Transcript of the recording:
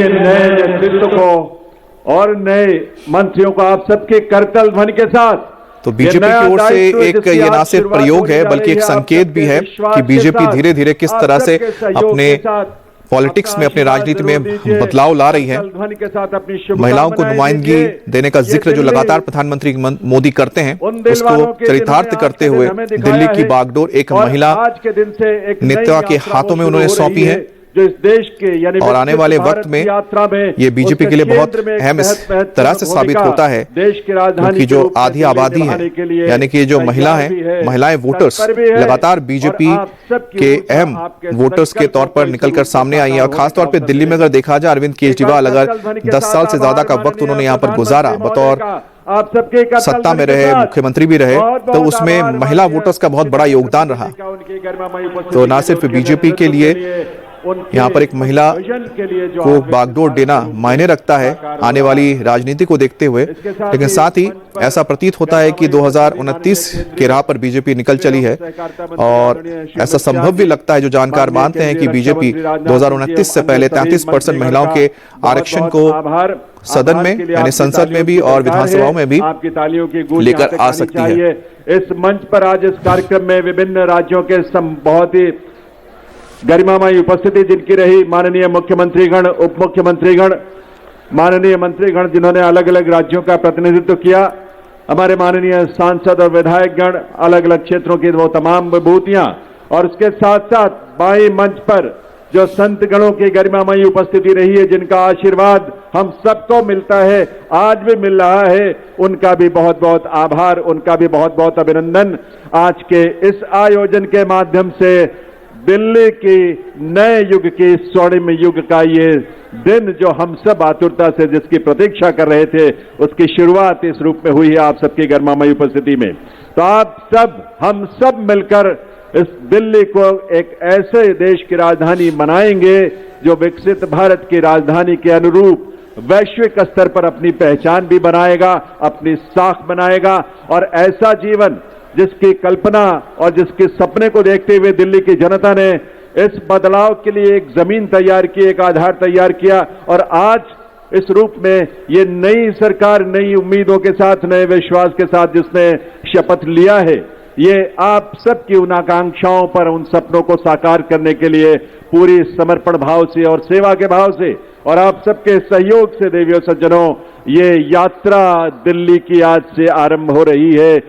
के नए नेतृत्व को और नए मंत्रियों को आप सबके करतल ध्वनि के साथ तो बीजेपी की ओर से एक ये ना सिर्फ प्रयोग है बल्कि एक संकेत भी है कि बीजेपी धीरे धीरे किस तरह से अपने पॉलिटिक्स में, अपनी राजनीति में बदलाव ला रही है। महिलाओं को नुमाइंदगी देने का जिक्र जो लगातार प्रधानमंत्री मोदी करते हैं, उसको चरितार्थ करते हुए दिल्ली की बागडोर एक महिला नेता के हाथों में उन्होंने सौंपी है। जो इस देश के यानी और आने वाले वक्त में ये बीजेपी के लिए बहुत अहम इस तरह से साबित होता है क्योंकि जो आधी आबादी है यानी कि जो महिलाएं वोटर्स लगातार बीजेपी के अहम वोटर्स के तौर पर निकलकर सामने आई हैं। और खासतौर पे दिल्ली में अगर देखा जाए, अरविंद केजरीवाल अगर 10 साल से ज्यादा का वक्त उन्होंने यहाँ पर गुजारा, बतौर आप सबके सत्ता में रहे, मुख्यमंत्री भी रहे, तो उसमें महिला वोटर्स का बहुत बड़ा योगदान रहा। तो न सिर्फ बीजेपी के लिए यहाँ पर एक महिला को बागडोर देना मायने रखता है आने वाली राजनीति को देखते हुए, लेकिन साथ ही ऐसा प्रतीत होता है कि 2029 के राह पर बीजेपी निकल चली है। और ऐसा संभव भी लगता है, जो जानकार मानते हैं कि बीजेपी 2029 से पहले 33% महिलाओं के आरक्षण को सदन में यानी संसद में भी और विधानसभाओं में भी लेकर आ सकती है। इस मंच पर आज इस कार्यक्रम में विभिन्न राज्यों के बहुत ही गरिमामयी उपस्थिति जिनकी रही, माननीय मुख्यमंत्रीगण, उप मुख्यमंत्रीगण, माननीय मंत्रीगण जिन्होंने अलग अलग राज्यों का प्रतिनिधित्व किया, हमारे माननीय सांसद और विधायकगण, अलग अलग क्षेत्रों की वो तमाम विभूतियां, और उसके साथ साथ बाई मंच पर जो संत गणों की गरिमामयी उपस्थिति रही है, जिनका आशीर्वाद हम सबको मिलता है, आज भी मिल रहा है, उनका भी बहुत बहुत आभार, उनका भी बहुत बहुत अभिनंदन। आज के इस आयोजन के माध्यम से दिल्ली की नए युग की स्वर्णिम युग का ये दिन जो हम सब आतुरता से जिसकी प्रतीक्षा कर रहे थे, उसकी शुरुआत इस रूप में हुई है आप सबकी गरिमामयी उपस्थिति में। तो आप सब, हम सब मिलकर इस दिल्ली को एक ऐसे देश की राजधानी बनाएंगे जो विकसित भारत की राजधानी के अनुरूप वैश्विक स्तर पर अपनी पहचान भी बनाएगा, अपनी साख बनाएगा, और ऐसा जीवन जिसकी कल्पना और जिसके सपने को देखते हुए दिल्ली की जनता ने इस बदलाव के लिए एक जमीन तैयार की, एक आधार तैयार किया। और आज इस रूप में ये नई सरकार नई उम्मीदों के साथ, नए विश्वास के साथ जिसने शपथ लिया है, ये आप सबकी उन आकांक्षाओं पर, उन सपनों को साकार करने के लिए पूरी समर्पण भाव से और सेवा के भाव से और आप सबके सहयोग से देवियों सज्जनों, ये यात्रा दिल्ली की आज से आरंभ हो रही है।